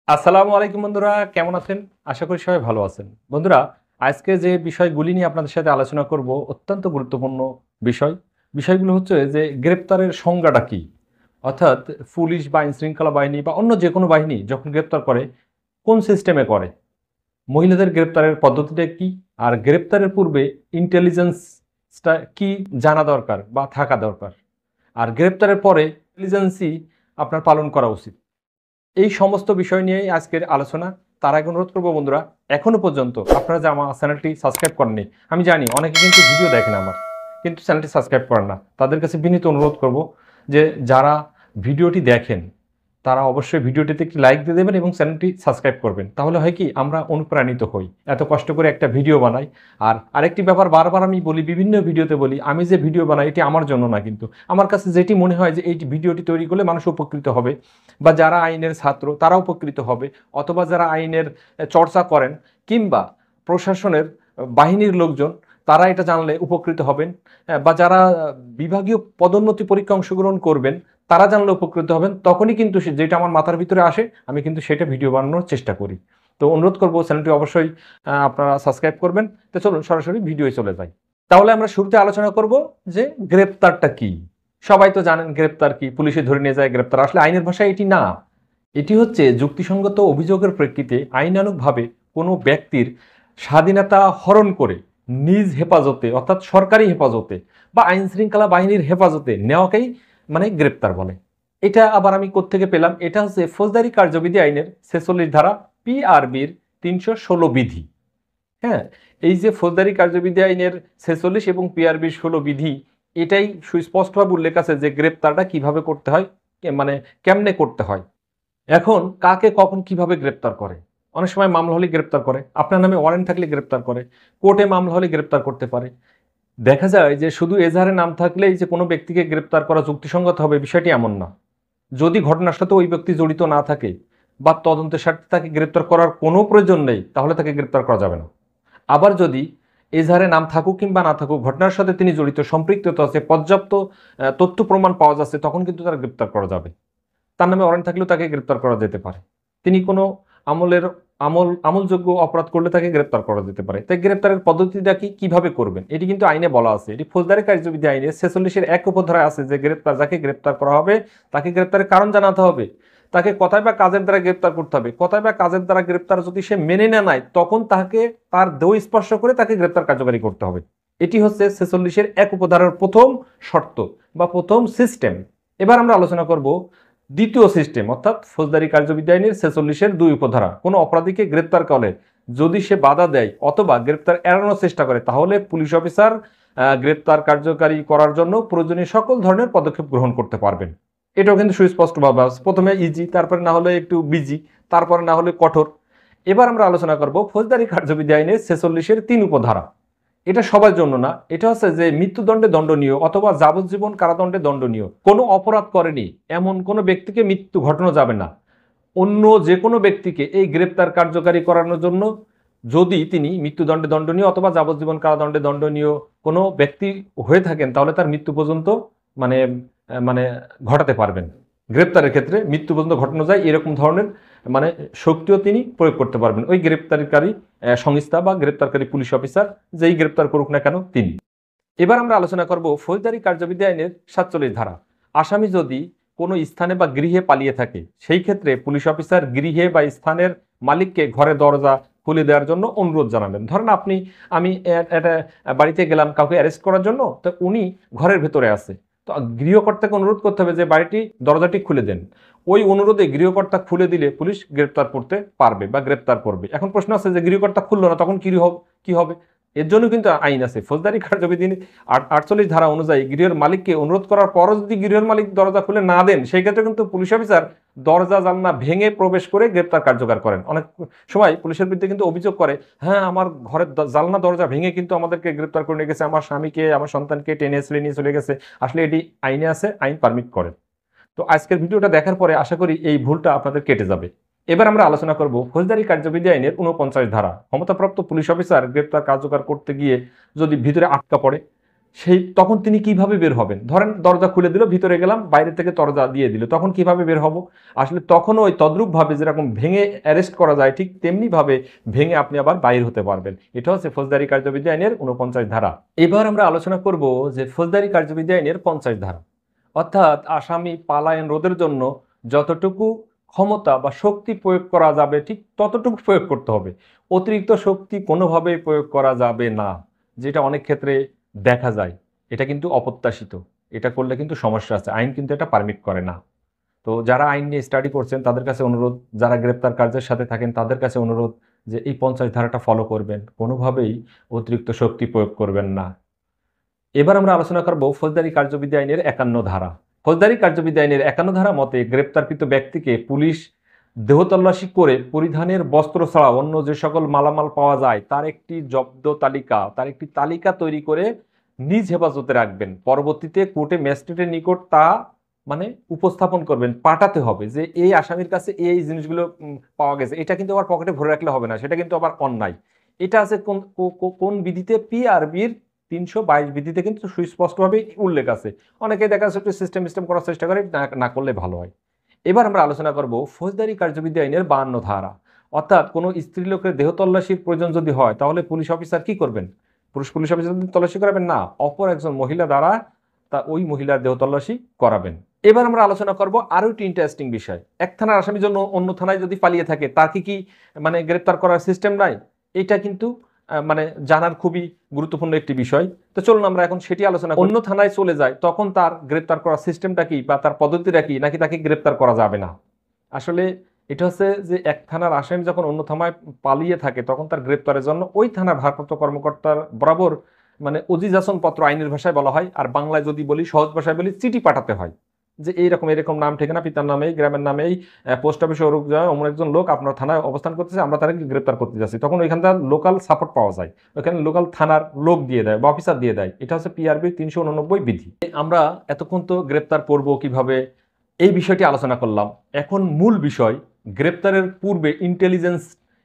আসসালামু আলাইকুম বন্ধুরা, কেমন আছেন? আশা করি সবাই ভালো আছেন। বন্ধুরা, আজকে যে বিষয়গুলি নিয়ে আপনাদের সাথে আলোচনা করব অত্যন্ত গুরুত্বপূর্ণ বিষয়। বিষয়গুলো হচ্ছে যে গ্রেপ্তারের সংজ্ঞাটা কী? অর্থাৎ পুলিশ বা আইনশৃঙ্খলা বাহিনী বা অন্য যেকোনো বাহিনী যখন গ্রেপ্তার করে কোন সিস্টেমে করে? মহিলাদের গ্রেপ্তারের পদ্ধতিটা কী? আর গ্রেপ্তারের পূর্বে ইন্টেলিজেন্সটা কি জানা দরকার বা থাকা দরকার? আর গ্রেপ্তারের পরে ইন্টেলিজেন্সই আপনার পালন করা উচিত। এই সমস্ত বিষয় নিয়েই আজকের আলোচনা। তার আগে অনুরোধ করবো বন্ধুরা, এখনো পর্যন্ত আপনারা যে আমার চ্যানেলটি সাবস্ক্রাইব করেননি, আমি জানি অনেকে কিন্তু ভিডিও দেখেন আমার, কিন্তু চ্যানেলটি সাবস্ক্রাইব করেন না। তাদের কাছে বিনীত অনুরোধ করব যে যারা ভিডিওটি দেখেন তারা অবশ্যই ভিডিওটিতে একটি লাইক দিয়ে দেবেন এবং চ্যানেলটি সাবস্ক্রাইব করবেন। তাহলে হয় কি, আমরা অনুপ্রাণিত হই, এত কষ্ট করে একটা ভিডিও বানাই। আর আরেকটি ব্যাপার বারবার আমি বলি, বিভিন্ন ভিডিওতে বলি, আমি যে ভিডিও বানাই এটি আমার জন্য না, কিন্তু আমার কাছে যেটি মনে হয় যে এই ভিডিওটি তৈরি করলে মানুষ উপকৃত হবে, বা যারা আইনের ছাত্র তারা উপকৃত হবে, অথবা যারা আইনের চর্চা করেন, কিংবা প্রশাসনের বাহিনীর লোকজন তারা এটা জানলে উপকৃত হবেন, বা যারা বিভাগীয় পদোন্নতি পরীক্ষা অংশগ্রহণ করবেন তারা জানলে উপকৃত হবেন, তখনই কিন্তু যেটা আমার মাথার ভিতরে আসে আমি কিন্তু সেটা ভিডিও বানানোর চেষ্টা করি। তো অনুরোধ করবো চ্যানেলটি অবশ্যই আপনারা সাবস্ক্রাইব করবেন। তো চলুন সরাসরি ভিডিওয়ে চলে যাই। তাহলে আমরা শুরুতে আলোচনা করব যে গ্রেপ্তারটা কি। সবাই তো জানেন গ্রেপ্তার কি, পুলিশে ধরে নিয়ে যায় গ্রেপ্তার। আসলে আইনের ভাষায় এটি না, এটি হচ্ছে যুক্তিসঙ্গত অভিযোগের প্রেক্ষিতে আইনানুগভাবে কোনো ব্যক্তির স্বাধীনতা হরণ করে নিজ হেফাজতে অর্থাৎ সরকারি হেফাজতে বা আইন শৃঙ্খলা বাহিনীর হেফাজতে নেওয়াকেই মানে গ্রেপ্তার বলে। এটা আবার আমি কোত্থেকে পেলাম? এটা হচ্ছে ফৌজদারি কার্যবিধি আইনের 46 ধারা পিআরবির 316 বিধি। হ্যাঁ, এই যে ফৌজদারি কার্যবিধি আইনের 46 এবং পিআরবির 16 বিধি, এটাই সুস্পষ্টভাবে উল্লেখ আছে যে গ্রেপ্তারটা কিভাবে করতে হয়, মানে কেমনে করতে হয়। এখন কাকে কখন কিভাবে গ্রেপ্তার করে? অনেক সময় মামলা হলে গ্রেপ্তার করে, আপনার নামে ওয়ারেন্ট থাকলে গ্রেপ্তার করে, কোর্টে মামলা হলে গ্রেপ্তার করতে পারে। দেখা যায় যে শুধু এজাহারে নাম থাকলেই যে কোনো ব্যক্তিকে গ্রেপ্তার করা যুক্তিসঙ্গত হবে বিষয়টি এমন না। যদি ঘটনার সাথে ওই ব্যক্তি জড়িত না থাকে বা তদন্তের স্বার্থে তাকে গ্রেপ্তার করার কোনো প্রয়োজন নেই, তাহলে তাকে গ্রেপ্তার করা যাবে না। আবার যদি এজাহারে নাম থাকুক কিংবা না থাকুক, ঘটনার সাথে তিনি জড়িত, সম্পৃক্ততা আছে, পর্যাপ্ত তথ্য প্রমাণ পাওয়া যাচ্ছে, তখন কিন্তু তারা গ্রেপ্তার করা যাবে। তার নামে ওয়ারেন্ট থাকলেও তাকে গ্রেপ্তার করা যেতে পারে। তিনি কোনো আমলের আমলযোগ্য অপরাধ করলে তাকে গ্রেপ্তার করা যেতে পারে। তাই গ্রেপ্তারের পদ্ধতিটা কি, কিভাবে করবেন, এটি কিন্তু আইনে বলা আছে। এটি ফৌজদারি কার্যবিধি আইনে 46-এর 1 উপধারায় আছে যে যাকে গ্রেপ্তার করা হবে তাকে গ্রেপ্তারের কারণ জানাতে হবে, তাকে কোথায় বা কাজের দ্বারা গ্রেপ্তার করতে হবে। কোথায় বা কাজের দ্বারা গ্রেপ্তার যদি সে মেনে না নেয়, তখন তাকে তার দেহ স্পর্শ করে তাকে গ্রেপ্তার কার্যকারী করতে হবে। এটি হচ্ছে 46-এর 1 উপধারার প্রথম শর্ত বা প্রথম সিস্টেম। এবার আমরা আলোচনা করব দ্বিতীয় সিস্টেম, অর্থাৎ ফৌজদারি কার্যবিধি আইনের 46-এর 2 উপধারা। কোনো অপরাধীকে গ্রেপ্তার করলে যদি সে বাধা দেয় অথবা গ্রেপ্তার এড়ানোর চেষ্টা করে, তাহলে পুলিশ অফিসার গ্রেপ্তার কার্যকারী করার জন্য প্রয়োজনীয় সকল ধরনের পদক্ষেপ গ্রহণ করতে পারবেন। এটাও কিন্তু সুস্পষ্টভাবে আছে। প্রথমে ইজি, তারপরে না হলে একটু বিজি, তারপরে না হলে কঠোর। এবার আমরা আলোচনা করব ফৌজদারি কার্যবিধি আইনের 46-এর 3 উপধারা। এটা সবার জন্য না, এটা হচ্ছে যে মৃত্যুদণ্ডে দণ্ডনীয় অথবা যাবজ্জীবন কারাদণ্ডে দণ্ডনীয় কোনো অপরাধ করেনি এমন কোনো ব্যক্তিকে মৃত্যু ঘটানো যাবে না। অন্য যে কোনো ব্যক্তিকে এই গ্রেপ্তার কার্যকারী করানোর জন্য যদি তিনি মৃত্যুদণ্ডে দণ্ডনীয় অথবা যাবজ্জীবন কারাদণ্ডে দণ্ডনীয় কোনো ব্যক্তি হয়ে থাকেন, তাহলে তার মৃত্যু পর্যন্ত মানে মানে ঘটাতে পারবেন। গ্রেপ্তারের ক্ষেত্রে মৃত্যু পর্যন্ত ঘটানো যায় এরকম ধরনের মানে শক্তিও তিনি প্রয়োগ করতে পারবেন, ওই গ্রেপ্তারকারী সংস্থা বা গ্রেপ্তারকারী পুলিশ অফিসার যেই গ্রেপ্তার করুক না কেন তিনি। এবার আমরা আলোচনা করব ফৌজদারি কার্যবিধি আইনের 47 ধারা। আসামি যদি কোনো স্থানে বা গৃহে পালিয়ে থাকে, সেই ক্ষেত্রে পুলিশ অফিসার গৃহে বা স্থানের মালিককে ঘরে দরজা খুলে দেওয়ার জন্য অনুরোধ জানাবেন। ধরেন আমি একটা বাড়িতে গেলাম কাউকে অ্যারেস্ট করার জন্য, তো উনি ঘরের ভেতরে আছে, তো গৃহকর্তাকে অনুরোধ করতে হবে যে বাড়িটি দরজাটি খুলে দেন। ওই অনুরোধে গৃহকর্তা খুলে দিলে পুলিশ গ্রেপ্তার করতে পারবে বা গ্রেপ্তার করবে। এখন প্রশ্ন আছে যে গৃহকর্তা খুললো না, তখন কি হবে? এর জন্য কিন্তু আইন আছে। ফৌজদারি কার্যবিধি 48 ধারা অনুযায়ী গৃহের মালিককে অনুরোধ করার পরও যদি গৃহের মালিক দরজা খুলে না দেন, সেই ক্ষেত্রে কিন্তু পুলিশ অফিসার দরজা জানলা ভেঙে প্রবেশ করে গ্রেপ্তার কার্যকর করেন। অনেক সময় পুলিশের বিরুদ্ধে কিন্তু অভিযোগ করে, হ্যাঁ আমার ঘরের জানলা দরজা ভেঙে কিন্তু আমাদেরকে গ্রেপ্তার করে নিয়ে গেছে, আমার স্বামীকে আমার সন্তানকে টেনে ছেড়ে নিয়ে চলে গেছে। আসলে এটি আইনে আছে, আইন পারমিট করে। তো আজকের ভিডিওটা দেখার পরে আশা করি এই ভুলটা আপনাদের কেটে যাবে। এবার আমরা আলোচনা করব ফৌজদারি কার্যবিধি আইনের 49 ধারা। ক্ষমতাপ্রাপ্ত পুলিশ অফিসার গ্রেপ্তার কার্যকর করতে গিয়ে যদি ভিতরে আটকা পড়ে, তখন তিনি কিভাবে বের হবেন? ধরেন দরজা খুলে দিল, ভিতরে গেলাম, বাইরে থেকে দরজা দিয়ে দিল, তখন কিভাবে বের হব? আসলে তখনও ওই তদ্রূপভাবে যেরকম ভেঙে অ্যারেস্ট করা যায়, ঠিক তেমনিভাবে ভেঙে আপনি আবার বাইর হতে পারবেন। এটা হচ্ছে ফৌজদারি কার্যবিধি আইনের 49 ধারা। এবার আমরা আলোচনা করব যে ফৌজদারি কার্যবিধি আইনের 50 ধারা, অর্থাৎ আসামি পালায়ন রোধের জন্য যতটুকু ক্ষমতা বা শক্তি প্রয়োগ করা যাবে ঠিক ততটুকু প্রয়োগ করতে হবে। অতিরিক্ত শক্তি কোনোভাবেই প্রয়োগ করা যাবে না, যেটা অনেক ক্ষেত্রে দেখা যায়। এটা কিন্তু অপ্রত্যাশিত, এটা করলে কিন্তু সমস্যা আছে, আইন কিন্তু এটা পারমিট করে না। তো যারা আইন নিয়ে স্টাডি করছেন তাদের কাছে অনুরোধ, যারা গ্রেপ্তার কার্যের সাথে থাকেন তাদের কাছে অনুরোধ যে এই 50 ধারাটা ফলো করবেন, কোনোভাবেই অতিরিক্ত শক্তি প্রয়োগ করবেন না। এবার আমরা আলোচনা করব ফৌজদারি কার্যবিধি আইনের 51 ধারা। ফৌজদারি কার্যবিধি আইনের 51 ধারা মতে গ্রেপ্তারকৃত ব্যক্তিকে পুলিশ দেহতল্লাশি করে পরিধানের বস্ত্র ছাড়া অন্য যে সকল মালামাল পাওয়া যায় তার একটি জব্দ তালিকা, তার একটি তালিকা তৈরি করে নিজ হেফাজতে রাখবেন। পরবর্তীতে কোর্টে ম্যাজিস্ট্রেটের নিকট তা মানে উপস্থাপন করবেন, পাঠাতে হবে যে এই আসামির কাছে এই জিনিসগুলো পাওয়া গেছে। এটা কিন্তু আবার পকেটে ভরে রাখলে হবে না, সেটা কিন্তু আবার অন্যায়। এটা আছে কোন বিধিতে? পিআরবির 322 বিধিতে কিন্তু সুস্পষ্টভাবে উল্লেখ আছে। অনেকে দেখা যাচ্ছে একটু সিস্টেম করার চেষ্টা করে, না করলে ভালো হয়। এবার আমরা আলোচনা করব ফৌজদারি কার্যবিধি আইনের 52 ধারা, অর্থাৎ কোনো স্ত্রীলোকের দেহ তল্লাশির প্রয়োজন যদি হয় তাহলে পুলিশ অফিসার কি করবেন? পুলিশ অফিসার তল্লাশি করাবেন না, অপর একজন মহিলা দ্বারা ওই মহিলার দেহ তল্লাশি করাবেন। এবার আমরা আলোচনা করব আরো একটি ইন্টারেস্টিং বিষয়। এক থানার আসামির জন্য অন্য থানায় যদি পালিয়ে থাকে তার কি মানে গ্রেপ্তার করার সিস্টেম নাই? এটা কিন্তু মানে জানার খুবই গুরুত্বপূর্ণ একটি বিষয়। তো চলুন আমরা এখন সেটি আলোচনা করি। অন্য থানায় চলে যায় তখন তার গ্রেপ্তার করার সিস্টেমটা কি বা তার পদ্ধতিটা কি, নাকি তাকে গ্রেপ্তার করা যাবে না? আসলে এটা হচ্ছে যে এক থানার আসামি যখন অন্য থানায় পালিয়ে থাকে তখন তার গ্রেপ্তারের জন্য ওই থানার ভারপ্রাপ্ত কর্মকর্তার বরাবর মানে অজিজাসন পত্র আইনের ভাষায় বলা হয়, আর বাংলায় যদি বলি, সহজ ভাষায় বলি, চিঠি পাঠাতে হয় যে এরকম নাম ঠিকানা, পিতার নামেই, গ্রামের নামেই, পোস্ট অফিসে অমন একজন লোক আপনার থানায় অবস্থান করতেছে, আমরা তাকে গ্রেপ্তার করতে যাচ্ছি। তখন ওইখানকার লোকাল সাপোর্ট পাওয়া যায়, ওইখানে লোকাল থানার লোক দিয়ে দেয় বা অফিসার দিয়ে দেয়। এটা হচ্ছে পিআরবি 389 বিধি। আমরা এতক্ষণ তো গ্রেপ্তার করব কিভাবে এই বিষয়টি আলোচনা করলাম। এখন মূল বিষয়, গ্রেপ্তারের পূর্বে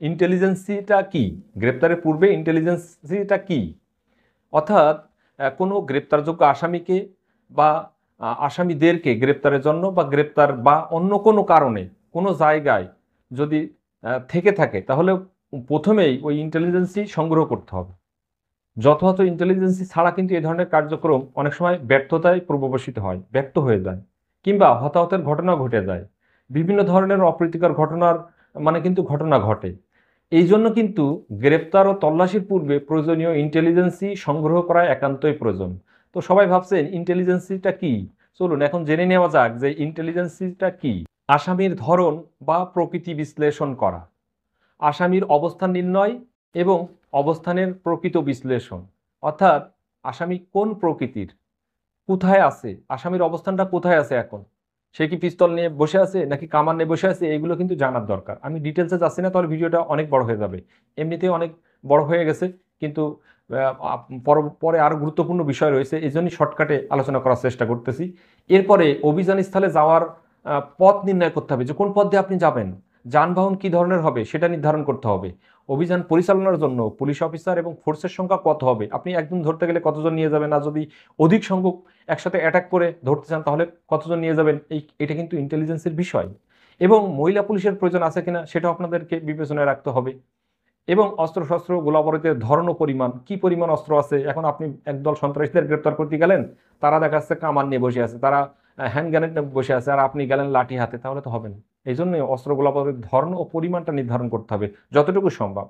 ইন্টেলিজেন্সিটা কি? গ্রেপ্তারের পূর্বে ইন্টেলিজেন্সিটা কি? অর্থাৎ কোনো গ্রেপ্তারযোগ্য আসামিকে বা আসামিদেরকে গ্রেপ্তারের জন্য বা গ্রেপ্তার বা অন্য কোনো কারণে কোনো জায়গায় যদি থেকে থাকে তাহলে প্রথমেই ওই ইন্টেলিজেন্সি সংগ্রহ করতে হবে। যথাযথ ইন্টেলিজেন্সি ছাড়া কিন্তু এই ধরনের কার্যক্রম অনেক সময় ব্যর্থতায় পূর্ববসিত হয়, ব্যর্থ হয়ে যায়, কিংবা হতাহতের ঘটনা ঘটে যায়। বিভিন্ন ধরনের অপ্রীতিকর ঘটনার কিন্তু ঘটনা ঘটে। এই জন্য কিন্তু গ্রেপ্তার ও তল্লাশির পূর্বে প্রয়োজনীয় ইন্টেলিজেন্সি সংগ্রহ করা একান্তই প্রয়োজন। তো সবাই ভাবছেন ইন্টেলিজেন্সিটা কি? চলুন এখন জেনে নেওয়া যাক যে ইন্টেলিজেন্সিটা কি। আসামির ধরন বা প্রকৃতি বিশ্লেষণ করা, আসামির অবস্থান নির্ণয় এবং অবস্থানের প্রকৃত বিশ্লেষণ, অর্থাৎ আসামি কোন প্রকৃতির, কোথায় আছে, আসামির অবস্থানটা কোথায় আছে, এখন সে কি পিস্তল নিয়ে বসে আছে নাকি কামান নিয়ে বসে আছে, এগুলো কিন্তু জানার দরকার। আমি ডিটেলসে যাচ্ছি না, তাহলে ভিডিওটা অনেক বড় হয়ে যাবে, এমনিতেই অনেক বড় হয়ে গেছে, কিন্তু পরে আরও গুরুত্বপূর্ণ বিষয় রয়েছে, এই জন্যই শর্টকাটে আলোচনা করার চেষ্টা করতেছি। এরপরে অভিযান স্থলে যাওয়ার পথ নির্ণয় করতে হবে, যে কোন পথ দিয়ে আপনি যাবেন, যানবাহন কি ধরনের হবে সেটা নির্ধারণ করতে হবে। অভিযান পরিচালনার জন্য পুলিশ অফিসার এবং ফোর্সের সংখ্যা কত হবে, আপনি একজন ধরতে গেলে কতজন নিয়ে যাবেন, আর যদি অধিক সংখ্যক একসাথে অ্যাটাক করে ধরতে চান তাহলে কতজন নিয়ে যাবেন, এটা কিন্তু ইন্টেলিজেন্সের বিষয়। এবং মহিলা পুলিশের প্রয়োজন আছে কিনা সেটাও আপনাদেরকে বিবেচনায় রাখতে হবে। এবং অস্ত্রশস্ত্র গোলাবারুদের ধরন ও পরিমাণ, কি পরিমাণ অস্ত্র আছে। এখন আপনি একদল সন্ত্রাসীদের গ্রেপ্তার করতে গেলেন, তারা দেখা যাচ্ছে কামান নিয়ে বসে আছে, তারা হ্যান্ড গ্রেনেড নিয়ে বসে আছে, আর আপনি গেলেন লাঠি হাতে, তাহলে তো হবে না। এই জন্য অস্ত্র গোলাবারুদের ধরন ও পরিমাণটা নির্ধারণ করতে হবে যতটুকু সম্ভব।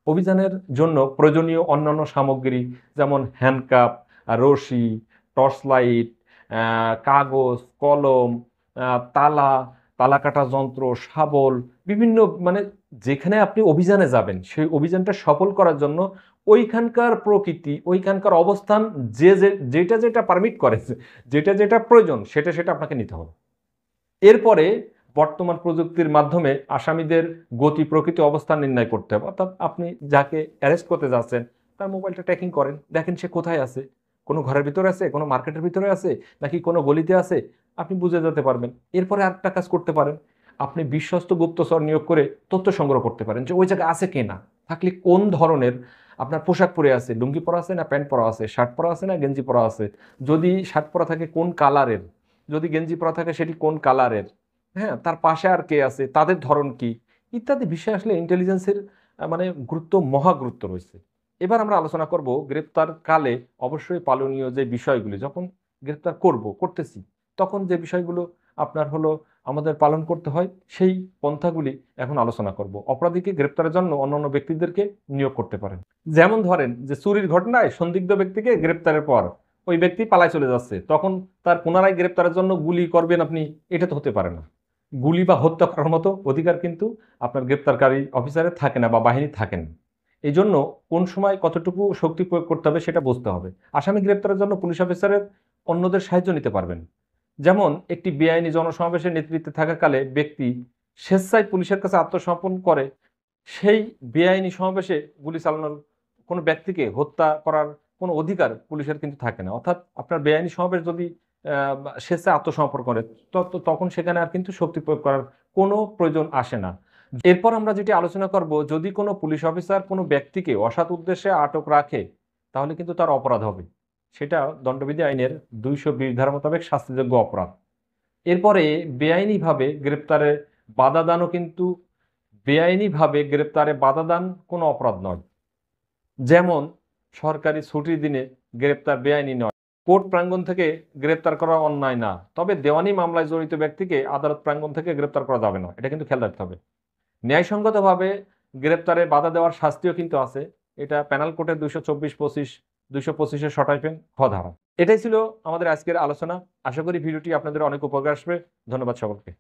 অভিযানের জন্য প্রয়োজনীয় অন্যান্য সামগ্রী যেমন হ্যান্ডকাপ, রশি, টর্চ লাইট, কাগজ, কলম, তালা কাটা যন্ত্র, শাবল, বিভিন্ন যেখানে আপনি অভিযানে যাবেন সেই অভিযানটা সফল করার জন্য ওইখানকার প্রকৃতি, ওইখানকার অবস্থান, যেটা পারমিট করে, যেটা প্রয়োজন সেটা আপনাকে নিতে হবে। এরপরে বর্তমান প্রযুক্তির মাধ্যমে আসামিদের গতি, প্রকৃতি, অবস্থান নির্ণয় করতে হবে। অর্থাৎ আপনি যাকে অ্যারেস্ট করতে যাচ্ছেন তার মোবাইলটা ট্র্যাকিং করেন, দেখেন সে কোথায় আছে, কোনো ঘরের ভিতরে আছে, কোনো মার্কেটের ভিতরে আছে, নাকি কোনো গলিতে আছে, আপনি বুঝে যেতে পারবেন। এরপরে আরেকটা কাজ করতে পারেন, আপনি বিশ্বস্ত গুপ্তচর নিয়োগ করে তথ্য সংগ্রহ করতে পারেন যে ওই জায়গায় আছে কে না, থাকলে কোন ধরনের আপনার পোশাক পরে আছে, লুঙ্গি পরা আছে না প্যান্ট পরা আছে, শার্ট পরা আছে না গেঞ্জি পরা আছে, যদি শার্ট পরা থাকে কোন কালারের, যদি গেঞ্জি পরা থাকে সেটি কোন কালারের, হ্যাঁ, তার পাশে আর কে আছে, তাদের ধরন কি, ইত্যাদি বিষয় আসলে ইন্টেলিজেন্সের মানে গুরুত্ব, মহা গুরুত্ব রয়েছে। এবার আমরা আলোচনা করব গ্রেপ্তার কালে অবশ্যই পালনীয় যে বিষয়গুলি, যখন গ্রেপ্তার করতেছি তখন যে বিষয়গুলো আপনার হলো আমাদের পালন করতে হয়, সেই পন্থাগুলি এখন আলোচনা করব। অপরাধীকে গ্রেপ্তারের জন্য অন্যান্য ব্যক্তিদেরকে নিয়োগ করতে পারেন। যেমন ধরেন যে চুরির ঘটনায় সন্দিগ্ধ ব্যক্তিকে গ্রেপ্তারের পর ওই ব্যক্তি পালায় চলে যাচ্ছে, তখন তার পুনরায় গ্রেপ্তারের জন্য গুলি করবেন আপনি, এটা তো হতে পারে না। গুলি বা হত্যা করার মতো অধিকার কিন্তু আপনার গ্রেপ্তারকারী অফিসারের থাকে না বা বাহিনী থাকে না। এই জন্য কোন সময় কতটুকু শক্তি প্রয়োগ করতে হবে সেটা বুঝতে হবে। আসামি গ্রেপ্তারের জন্য পুলিশ অফিসারের অন্যদের সাহায্য নিতে পারবেন। যেমন একটি বেআইনি জনসমাবেশের নেতৃত্বে থাকাকালে ব্যক্তি স্বেচ্ছায় পুলিশের কাছে আত্মসমর্পণ করে, সেই বেআইনি সমাবেশে গুলি চালানোর কোনো ব্যক্তিকে হত্যা করার কোনো অধিকার পুলিশের কিন্তু থাকে না। অর্থাৎ আপনার বেআইনি সমাবেশ যদি স্বেচ্ছায় আত্মসমর্পণ করে, তখন সেখানে আর কিন্তু শক্তি প্রয়োগ করার কোনো প্রয়োজন আসে না। এরপর আমরা যেটি আলোচনা করব, যদি কোনো পুলিশ অফিসার কোনো ব্যক্তিকে অসৎ উদ্দেশ্যে আটক রাখে তাহলে কিন্তু তার অপরাধ হবে, সেটা দণ্ডবিধি আইনের 220 ধারা মোতাবেক শাস্তিযোগ্য অপরাধ। এরপরে বেআইনিভাবে গ্রেপ্তারে বাধা দানও কিন্তু, বেআইনিভাবে গ্রেপ্তারে বাধা দান কোনো অপরাধ নয়। যেমন সরকারি ছুটির দিনে গ্রেপ্তার বেআইনি নয়, কোর্ট প্রাঙ্গণ থেকে গ্রেপ্তার করা অন্যায় না, তবে দেওয়ানি মামলায় জড়িত ব্যক্তিকে আদালত প্রাঙ্গণ থেকে গ্রেপ্তার করা যাবে না, এটা কিন্তু খেয়াল রাখতে হবে। ন্যায়সঙ্গতভাবে গ্রেপ্তারে বাধা দেওয়ার শাস্তিও কিন্তু আছে, এটা প্যানাল কোর্টের 224-25, 225-এর শর্টাইপেন খ ধারা। এটাই ছিল আমাদের আজকের আলোচনা। আশা করি ভিডিওটি আপনাদের অনেক উপকার আসবে। ধন্যবাদ সকলকে।